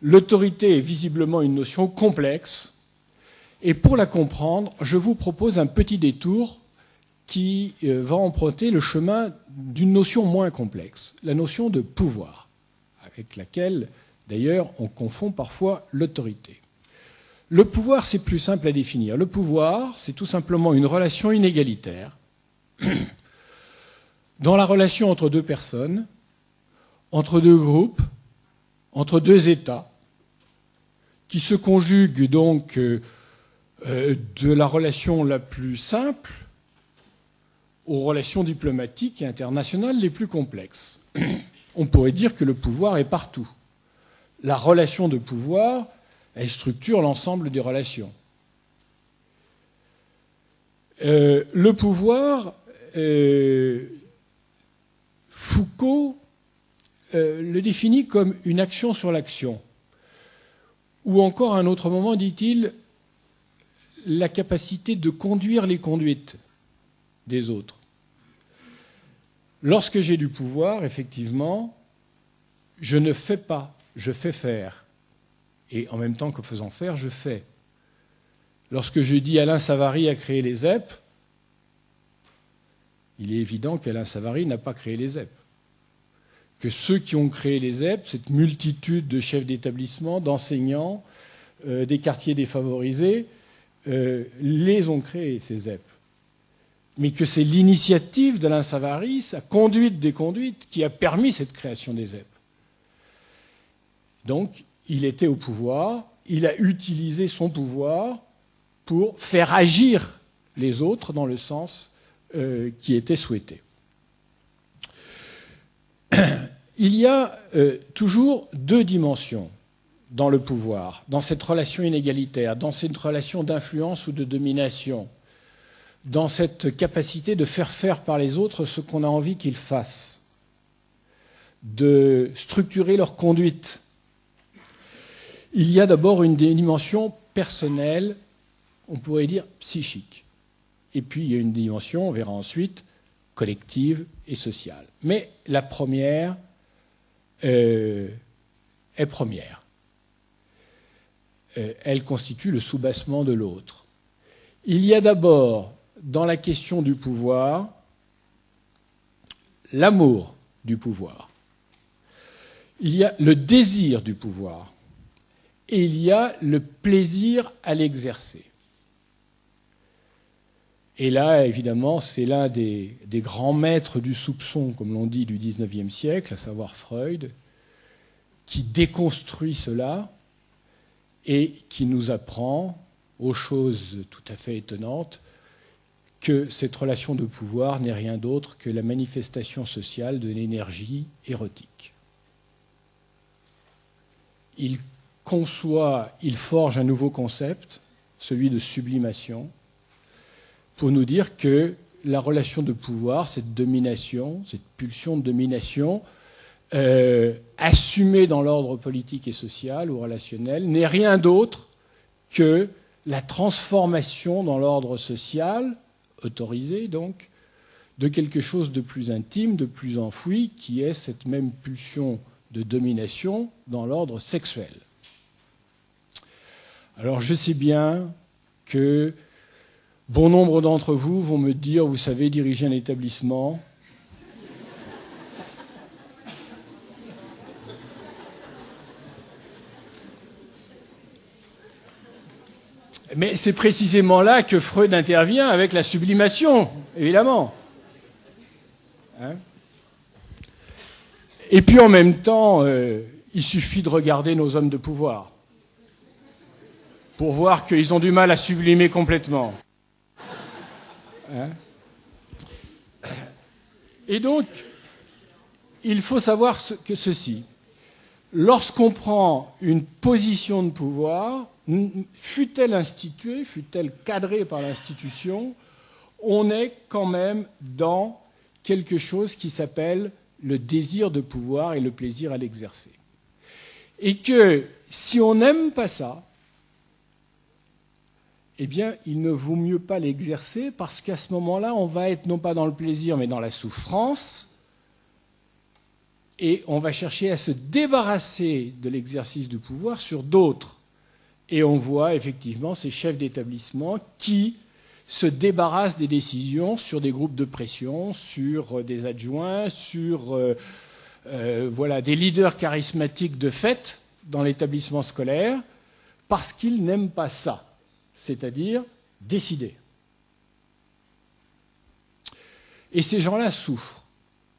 L'autorité est visiblement une notion complexe, et pour la comprendre, je vous propose un petit détour qui va emprunter le chemin d'une notion moins complexe, la notion de pouvoir, avec laquelle, d'ailleurs, on confond parfois l'autorité. Le pouvoir, c'est plus simple à définir. Le pouvoir, c'est tout simplement une relation inégalitaire dans la relation entre deux personnes, entre deux groupes, entre deux États, qui se conjuguent donc de la relation la plus simple aux relations diplomatiques et internationales les plus complexes. On pourrait dire que le pouvoir est partout. La relation de pouvoir, elle structure l'ensemble des relations. Le pouvoir, Foucault le définit comme une action sur l'action. Ou encore, à un autre moment, dit-il, la capacité de conduire les conduites des autres. Lorsque j'ai du pouvoir, effectivement, je ne fais pas, je fais faire. Et en même temps que faisant faire, je fais. Lorsque je dis Alain Savary a créé les ZEP, il est évident qu'Alain Savary n'a pas créé les ZEP. Que ceux qui ont créé les ZEP, cette multitude de chefs d'établissement, d'enseignants, des quartiers défavorisés, les ont créés, ces ZEP. Mais que c'est l'initiative d'Alain Savary, sa conduite des conduites, qui a permis cette création des ZEP. Donc, il était au pouvoir, il a utilisé son pouvoir pour faire agir les autres dans le sens qui était souhaité. Il y a toujours deux dimensions dans le pouvoir, dans cette relation inégalitaire, dans cette relation d'influence ou de domination, dans cette capacité de faire faire par les autres ce qu'on a envie qu'ils fassent, de structurer leur conduite. Il y a d'abord une dimension personnelle, on pourrait dire psychique. Et puis il y a une dimension, on verra ensuite, collective et sociale. Mais la première est première. Elle constitue le soubassement de l'autre. Il y a d'abord, dans la question du pouvoir, l'amour du pouvoir. Il y a le désir du pouvoir. Et il y a le plaisir à l'exercer. Et là, évidemment, c'est l'un des grands maîtres du soupçon, comme l'on dit, du XIXe siècle, à savoir Freud, qui déconstruit cela et qui nous apprend, aux choses tout à fait étonnantes, que cette relation de pouvoir n'est rien d'autre que la manifestation sociale de l'énergie érotique. Il forge un nouveau concept, celui de sublimation, pour nous dire que la relation de pouvoir, cette domination, cette pulsion de domination, assumée dans l'ordre politique et social ou relationnel, n'est rien d'autre que la transformation dans l'ordre social, autorisé donc, de quelque chose de plus intime, de plus enfoui, qui est cette même pulsion de domination dans l'ordre sexuel. Alors je sais bien que bon nombre d'entre vous vont me dire, vous savez, diriger un établissement, mais c'est précisément là que Freud intervient avec la sublimation, évidemment. Hein ? Et puis en même temps, il suffit de regarder nos hommes de pouvoir pour voir qu'ils ont du mal à sublimer complètement. Hein ? Et donc, il faut savoir que ceci. Lorsqu'on prend une position de pouvoir, fût-elle instituée, fût-elle cadrée par l'institution, on est quand même dans quelque chose qui s'appelle le désir de pouvoir et le plaisir à l'exercer. Et que si on n'aime pas ça, eh bien, il ne vaut mieux pas l'exercer parce qu'à ce moment-là, on va être non pas dans le plaisir, mais dans la souffrance. et on va chercher à se débarrasser de l'exercice du pouvoir sur d'autres. Et on voit effectivement ces chefs d'établissement qui se débarrassent des décisions sur des groupes de pression, sur des adjoints, sur des leaders charismatiques de fait dans l'établissement scolaire, parce qu'ils n'aiment pas ça, c'est-à-dire décider. Et ces gens-là souffrent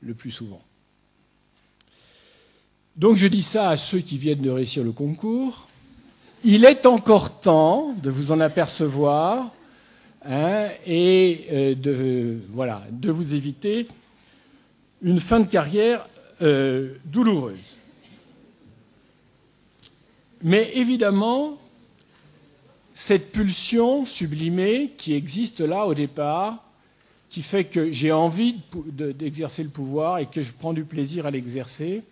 le plus souvent. Donc je dis ça à ceux qui viennent de réussir le concours. Il est encore temps de vous en apercevoir et de vous éviter une fin de carrière douloureuse. Mais évidemment, cette pulsion sublimée qui existe là au départ, qui fait que j'ai envie d'exercer le pouvoir et que je prends du plaisir à l'exercer,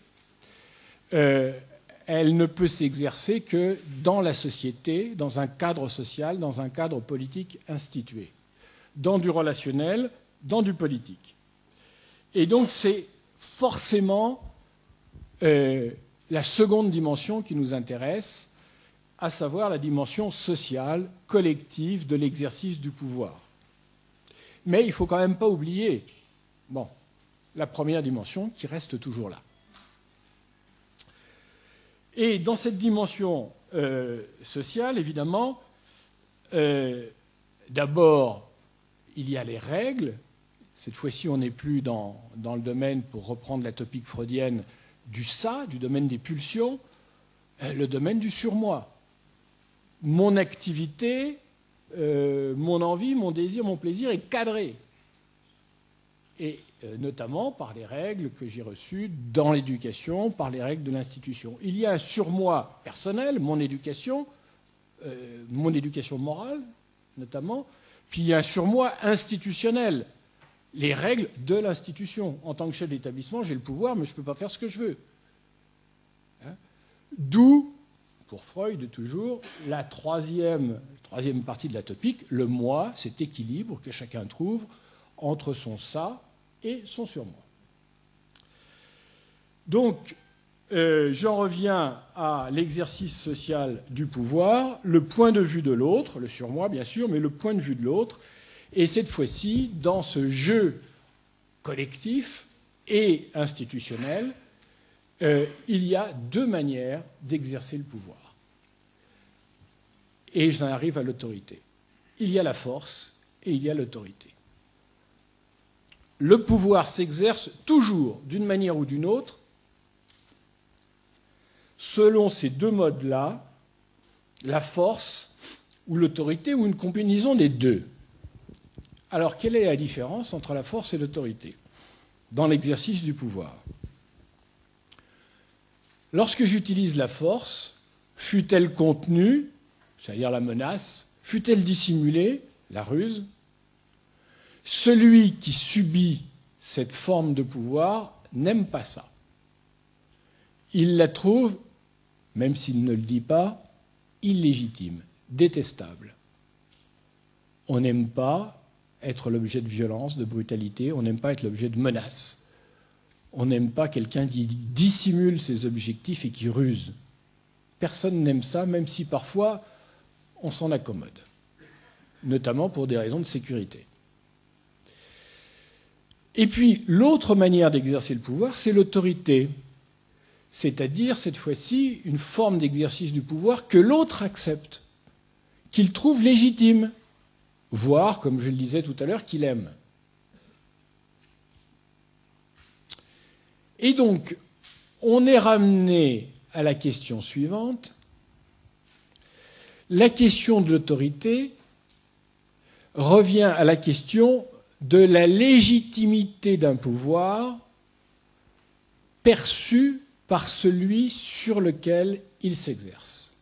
elle ne peut s'exercer que dans la société, dans un cadre social, dans un cadre politique institué, dans du relationnel, dans du politique. Et donc c'est forcément la seconde dimension qui nous intéresse, à savoir la dimension sociale, collective de l'exercice du pouvoir. Mais il ne faut quand même pas oublier la première dimension qui reste toujours là. Et dans cette dimension sociale, évidemment, d'abord, il y a les règles. Cette fois-ci, on n'est plus dans le domaine, pour reprendre la topique freudienne, du ça, du domaine des pulsions, le domaine du surmoi. Mon activité, mon envie, mon désir, mon plaisir est cadré. Et notamment par les règles que j'ai reçues dans l'éducation, par les règles de l'institution. Il y a un surmoi personnel, mon éducation morale notamment, puis il y a un surmoi institutionnel, les règles de l'institution. En tant que chef d'établissement, j'ai le pouvoir, mais je ne peux pas faire ce que je veux. D'où, pour Freud toujours, la troisième partie de la topique, le moi, cet équilibre que chacun trouve entre son ça et son surmoi. Donc, j'en reviens à l'exercice social du pouvoir, le point de vue de l'autre, le surmoi bien sûr, mais le point de vue de l'autre, et cette fois-ci, dans ce jeu collectif et institutionnel, il y a deux manières d'exercer le pouvoir. Et j'en arrive à l'autorité. Il y a la force et il y a l'autorité. Le pouvoir s'exerce toujours, d'une manière ou d'une autre, selon ces deux modes-là, la force ou l'autorité, ou une combinaison des deux. Alors, quelle est la différence entre la force et l'autorité dans l'exercice du pouvoir? Lorsque j'utilise la force, fût-elle contenue, c'est-à-dire la menace, fût-elle dissimulée, la ruse, celui qui subit cette forme de pouvoir n'aime pas ça. Il la trouve, même s'il ne le dit pas, illégitime, détestable. On n'aime pas être l'objet de violence, de brutalité, on n'aime pas être l'objet de menaces. On n'aime pas quelqu'un qui dissimule ses objectifs et qui ruse. Personne n'aime ça, même si parfois on s'en accommode, notamment pour des raisons de sécurité. Et puis, l'autre manière d'exercer le pouvoir, c'est l'autorité. C'est-à-dire, cette fois-ci, une forme d'exercice du pouvoir que l'autre accepte, qu'il trouve légitime, voire, comme je le disais tout à l'heure, qu'il aime. Et donc, on est ramené à la question suivante. La question de l'autorité revient à la question de la légitimité d'un pouvoir perçu par celui sur lequel il s'exerce.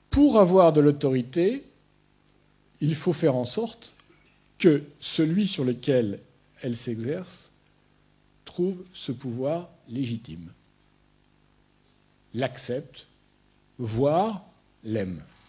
Pour avoir de l'autorité, il faut faire en sorte que celui sur lequel elle s'exerce trouve ce pouvoir légitime, l'accepte, voire l'aime.